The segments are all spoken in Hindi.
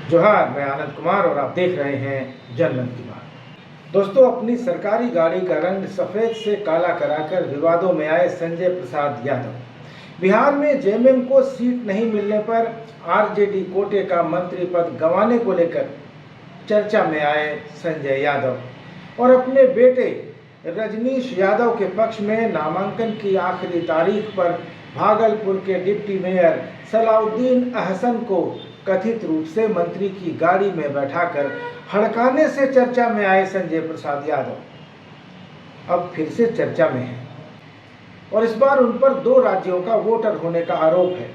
जोहार, मैं आनंद कुमार और आप देख रहे हैं जनमन की बात। दोस्तों, अपनी सरकारी गाड़ी का रंग सफेद से काला कराकर विवादों में आए संजय प्रसाद यादव। बिहार में जेएमएम को सीट नहीं मिलने पर आरजेडी कोटे का मंत्री पद गंवाने को लेकर चर्चा में आए संजय यादव और अपने बेटे रजनीश यादव के पक्ष में नामांकन की आखिरी तारीख पर भागलपुर के डिप्टी मेयर सलाउद्दीन अहसन को कथित रूप से मंत्री की गाड़ी में बैठाकर हड़काने से चर्चा में आए संजय प्रसाद यादव अब फिर से चर्चा में हैं और इस बार उन पर 2 राज्यों का वोटर होने का आरोप है।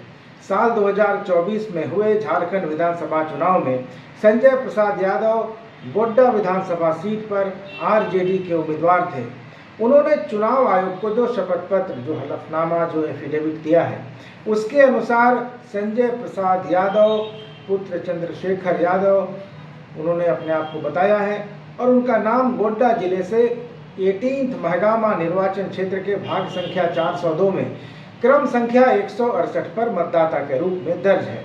साल 2024 में हुए झारखंड विधानसभा चुनाव में संजय प्रसाद यादव गोड्डा विधानसभा सीट पर आरजेडी के उम्मीदवार थे। उन्होंने चुनाव आयोग को जो शपथ पत्र, जो हलफनामा, जो एफिडेविट दिया है, उसके अनुसार संजय प्रसाद यादव पुत्र चंद्रशेखर यादव उन्होंने अपने आप को बताया है और उनका नाम गोड्डा जिले से 18 महगामा निर्वाचन क्षेत्र के भाग संख्या 402 में क्रम संख्या 168 पर मतदाता के रूप में दर्ज है।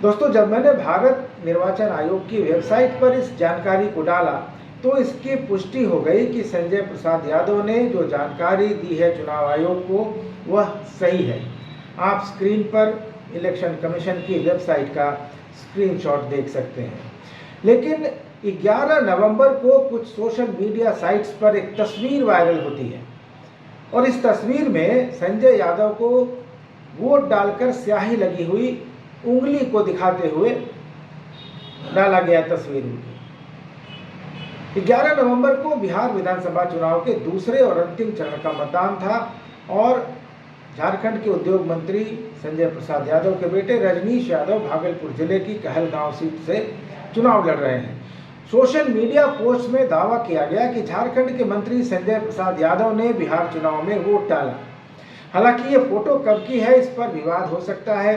दोस्तों, जब मैंने भारत निर्वाचन आयोग की वेबसाइट पर इस जानकारी को डाला तो इसकी पुष्टि हो गई कि संजय प्रसाद यादव ने जो जानकारी दी है चुनाव आयोग को वह सही है। आप स्क्रीन पर इलेक्शन कमीशन की वेबसाइट का स्क्रीनशॉट देख सकते हैं। लेकिन 11 नवंबर को कुछ सोशल मीडिया साइट्स पर एक तस्वीर वायरल होती है और इस तस्वीर में संजय यादव को वोट डालकर स्याही लगी हुई उंगली को दिखाते हुए डाला गया तस्वीर उनकी। 11 नवंबर को बिहार विधानसभा चुनाव के दूसरे और अंतिम चरण का मतदान था और झारखंड के उद्योग मंत्री संजय प्रसाद यादव के बेटे रजनीश यादव भागलपुर जिले की कहलगांव सीट से चुनाव लड़ रहे हैं। सोशल मीडिया पोस्ट में दावा किया गया कि झारखंड के मंत्री संजय प्रसाद यादव ने बिहार चुनाव में वोट डाला। हालांकि ये फोटो कब की है, इस पर विवाद हो सकता है।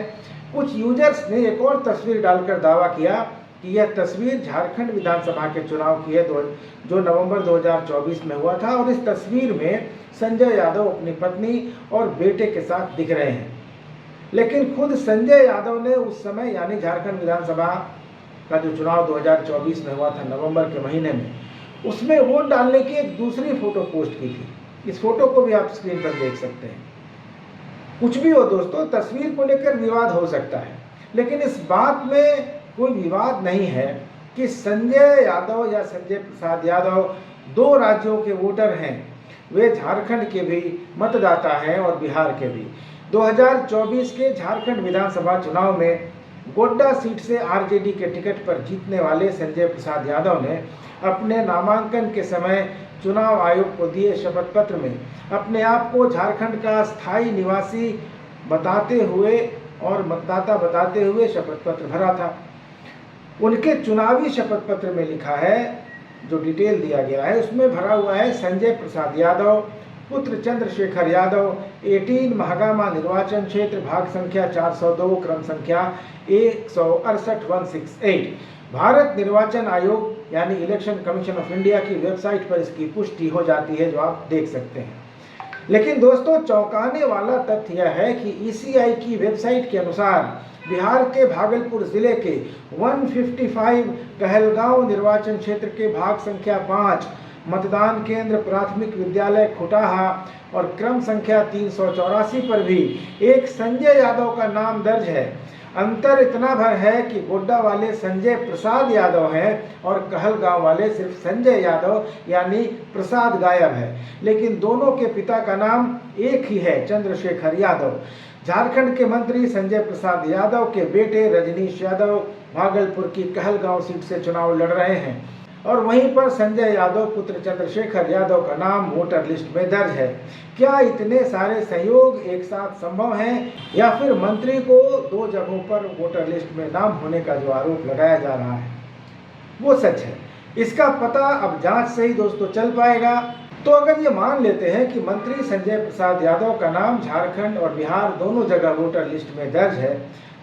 कुछ यूजर्स ने एक और तस्वीर डालकर दावा किया कि यह तस्वीर झारखंड विधानसभा के चुनाव की है जो नवंबर 2024 में हुआ था और इस तस्वीर में संजय यादव अपनी पत्नी और बेटे के साथ दिख रहे हैं। लेकिन खुद संजय यादव ने उस समय यानी झारखंड विधानसभा का जो चुनाव 2024 में हुआ था नवंबर के महीने में, उसमें वोट डालने की एक दूसरी फोटो पोस्ट की थी। इस फोटो को भी आप स्क्रीन पर देख सकते हैं। कुछ भी हो दोस्तों, तस्वीर को लेकर विवाद हो सकता है, लेकिन इस बात में कोई विवाद नहीं है कि संजय यादव या संजय प्रसाद यादव 2 राज्यों के वोटर हैं। वे झारखंड के भी मतदाता हैं और बिहार के भी। 2024 के झारखंड विधानसभा चुनाव में गोड्डा सीट से आरजेडी के टिकट पर जीतने वाले संजय प्रसाद यादव ने अपने नामांकन के समय चुनाव आयोग को दिए शपथ पत्र में अपने आप को झारखंड का स्थायी निवासी बताते हुए और मतदाता बताते हुए शपथ पत्र भरा था। उनके चुनावी शपथ पत्र में लिखा है, जो डिटेल दिया गया है उसमें भरा हुआ है, संजय प्रसाद यादव पुत्र चंद्रशेखर यादव 18 महागामा निर्वाचन क्षेत्र भाग संख्या 402 क्रम संख्या 168168। भारत निर्वाचन आयोग यानी इलेक्शन कमीशन ऑफ इंडिया की वेबसाइट पर इसकी पुष्टि हो जाती है, जो आप देख सकते हैं। लेकिन दोस्तों, चौंकाने वाला तथ्य यह है कि ईसीआई की वेबसाइट के अनुसार बिहार के भागलपुर जिले के 155 कहलगांव निर्वाचन क्षेत्र के भाग संख्या 5 मतदान केंद्र प्राथमिक विद्यालय खुटाहा और क्रम संख्या 384 पर भी एक संजय यादव का नाम दर्ज है। अंतर इतना भर है कि गोड्डा वाले संजय प्रसाद यादव हैं और कहलगांव वाले सिर्फ संजय यादव यानी प्रसाद गायब है, लेकिन दोनों के पिता का नाम एक ही है, चंद्रशेखर यादव। झारखंड के मंत्री संजय प्रसाद यादव के बेटे रजनीश यादव भागलपुर की कहलगांव सीट से चुनाव लड़ रहे हैं और वहीं पर संजय यादव पुत्र चंद्रशेखर यादव का नाम वोटर लिस्ट में दर्ज है। क्या इतने सारे संयोग एक साथ संभव हैं या फिर मंत्री को 2 जगहों पर वोटर लिस्ट में नाम होने का जो आरोप लगाया जा रहा है वो सच है? इसका पता अब जांच से ही दोस्तों चल पाएगा। तो अगर ये मान लेते हैं कि मंत्री संजय प्रसाद यादव का नाम झारखंड और बिहार दोनों जगह वोटर लिस्ट में दर्ज है,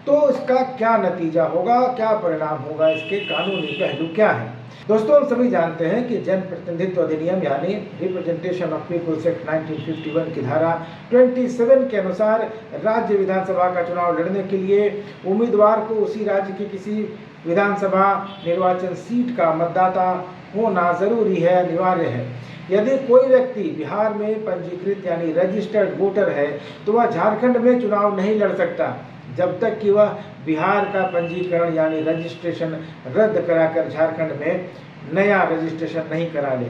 तो इसका क्या नतीजा होगा, क्या परिणाम होगा, इसके कानूनी पहलू क्या हैं। दोस्तों, हम सभी जानते हैं कि जनप्रतिनिधित्व अधिनियम यानी रिप्रेजेंटेशन ऑफ पीपल्स एक्ट 1951 की धारा 27 के अनुसार राज्य विधानसभा का चुनाव लड़ने के लिए उम्मीदवार को उसी राज्य की किसी विधानसभा निर्वाचन सीट का मतदाता होना जरूरी है, अनिवार्य है। यदि कोई व्यक्ति बिहार में पंजीकृत यानी रजिस्टर्ड वोटर है तो वह झारखंड में चुनाव नहीं लड़ सकता जब तक कि वह बिहार का पंजीकरण यानी रजिस्ट्रेशन रद्द कराकर झारखंड में नया रजिस्ट्रेशन नहीं करा ले।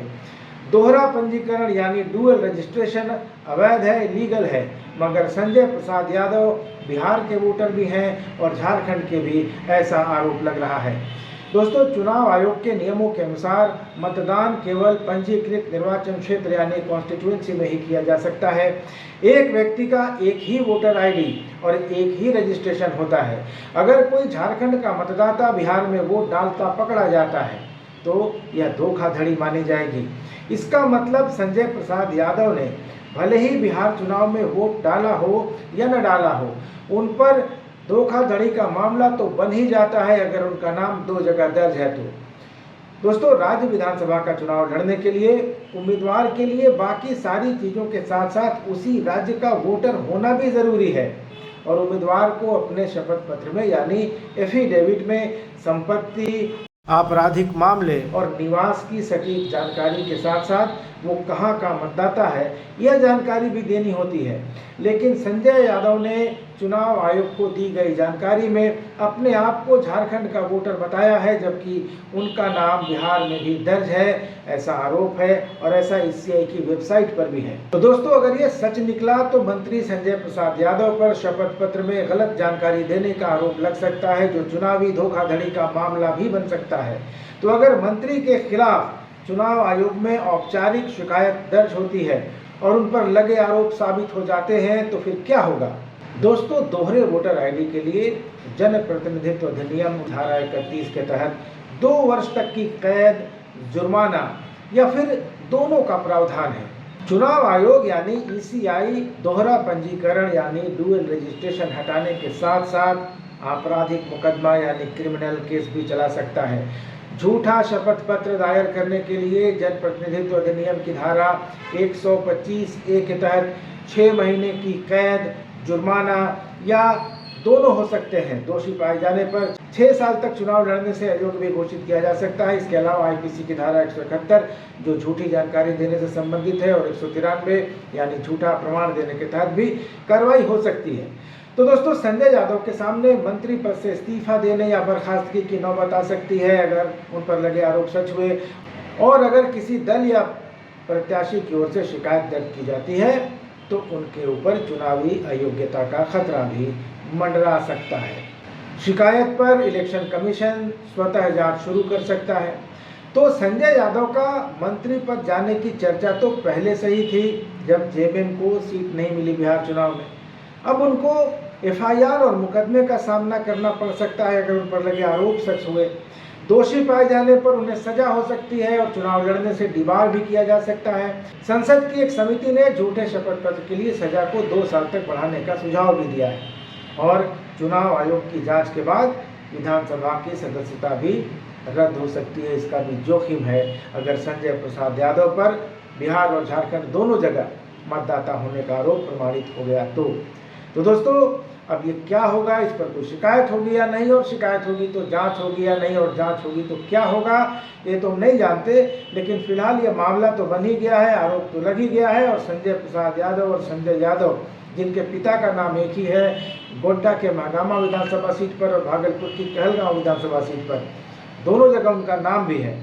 दोहरा पंजीकरण यानी डुअल रजिस्ट्रेशन अवैध है, इलीगल है, मगर संजय प्रसाद यादव बिहार के वोटर भी हैं और झारखंड के भी, ऐसा आरोप लग रहा है। दोस्तों, चुनाव आयोग के नियमों के अनुसार मतदान केवल पंजीकृत निर्वाचन क्षेत्र यानी कॉन्स्टिट्यूएंसी में ही किया जा सकता है। एक व्यक्ति का एक ही वोटर आईडी और एक ही रजिस्ट्रेशन होता है। अगर कोई झारखंड का मतदाता बिहार में वोट डालता पकड़ा जाता है तो यह धोखाधड़ी मानी जाएगी। इसका मतलब संजय प्रसाद यादव ने भले ही बिहार चुनाव में वोट डाला हो या न डाला हो, उन पर धोखाधड़ी का मामला तो बन ही जाता है अगर उनका नाम 2 जगह दर्ज है तो। दोस्तों, राज्य विधानसभा का चुनाव लड़ने के लिए उम्मीदवार के लिए बाकी सारी चीज़ों के साथ साथ उसी राज्य का वोटर होना भी ज़रूरी है और उम्मीदवार को अपने शपथ पत्र में यानी एफिडेविट में संपत्ति, आपराधिक मामले और निवास की सटीक जानकारी के साथ साथ वो कहाँ का मतदाता है यह जानकारी भी देनी होती है। लेकिन संजय यादव ने चुनाव आयोग को दी गई जानकारी में अपने आप को झारखंड का वोटर बताया है, जबकि उनका नाम बिहार में भी दर्ज है, ऐसा आरोप है और ऐसा ईसीआई की वेबसाइट पर भी है। तो दोस्तों, अगर ये सच निकला तो मंत्री संजय प्रसाद यादव पर शपथ पत्र में गलत जानकारी देने का आरोप लग सकता है, जो चुनावी धोखाधड़ी का मामला भी बन सकता है। तो अगर मंत्री के खिलाफ चुनाव आयोग में औपचारिक शिकायत दर्ज होती है और उन पर लगे आरोप साबित हो जाते हैं तो फिर क्या होगा। दोस्तों, दोहरे वोटर आईडी के लिए जनप्रतिनिधित्व अधिनियम धारा 31 के तहत 2 वर्ष तक की कैद, जुर्माना या फिर दोनों का प्रावधान है। चुनाव आयोग यानी ईसीआई दोहरा पंजीकरण यानी डुअल रजिस्ट्रेशन हटाने के साथ साथ आपराधिक मुकदमा यानी क्रिमिनल केस भी चला सकता है। झूठा शपथ पत्र दायर करने के लिए जनप्रतिनिधित्व अधिनियम की धारा 125A के तहत 6 महीने की कैद, जुर्माना या दोनों हो सकते हैं। दोषी पाए जाने पर 6 साल तक चुनाव लड़ने से अयोग्य भी घोषित किया जा सकता है। इसके अलावा आईपीसी की धारा 171 जो झूठी जानकारी देने से संबंधित है और 193 यानी झूठा प्रमाण देने के तहत भी कार्रवाई हो सकती है। तो दोस्तों, संजय यादव के सामने मंत्री पद से इस्तीफा देने या बर्खास्तगी की नौबत आ सकती है अगर उन पर लगे आरोप सच हुए और अगर किसी दल या प्रत्याशी की ओर से शिकायत दर्ज की जाती है तो उनके ऊपर चुनावी अयोग्यता का खतरा भी मंडरा सकता है। शिकायत पर इलेक्शन कमीशन स्वतः जांच शुरू कर सकता है। तो संजय यादव का मंत्री पद जाने की चर्चा तो पहले से ही थी जब जेएमएम को सीट नहीं मिली बिहार चुनाव में। अब उनको एफआईआर और मुकदमे का सामना करना पड़ सकता है अगर उन पर लगे आरोप सच हुए। दोषी पाए जाने पर उन्हें सजा हो सकती है और चुनाव लड़ने से डिबार भी किया जा सकता है। संसद की एक समिति ने झूठे शपथ पत्र के लिए सजा को 2 साल तक बढ़ाने का सुझाव भी दिया है और चुनाव आयोग की जांच के बाद विधानसभा की सदस्यता भी रद्द हो सकती है। इसका भी जोखिम है अगर संजय प्रसाद यादव पर बिहार और झारखंड दोनों जगह मतदाता होने का आरोप प्रमाणित हो गया तो दोस्तों, अब ये क्या होगा, इस पर कोई शिकायत होगी या नहीं, और शिकायत होगी तो जांच होगी या नहीं, और जांच होगी तो क्या होगा, ये तो हम नहीं जानते। लेकिन फिलहाल ये मामला तो बन ही गया है, आरोप तो लग ही गया है और संजय प्रसाद यादव और संजय यादव जिनके पिता का नाम एक ही है, गोड्डा के महागामा विधानसभा सीट पर और भागलपुर की कहलगांव विधानसभा सीट पर, दोनों जगह उनका नाम भी है।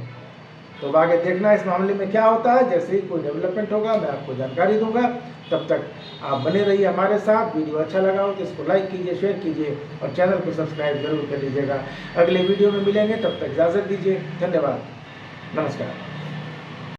तो आगे देखना इस मामले में क्या होता है। जैसे ही कोई डेवलपमेंट होगा मैं आपको जानकारी दूंगा। तब तक आप बने रहिए हमारे साथ। वीडियो अच्छा लगा हो तो इसको लाइक कीजिए, शेयर कीजिए और चैनल को सब्सक्राइब जरूर कर लीजिएगा। अगले वीडियो में मिलेंगे, तब तक इजाज़त दीजिए। धन्यवाद, नमस्कार।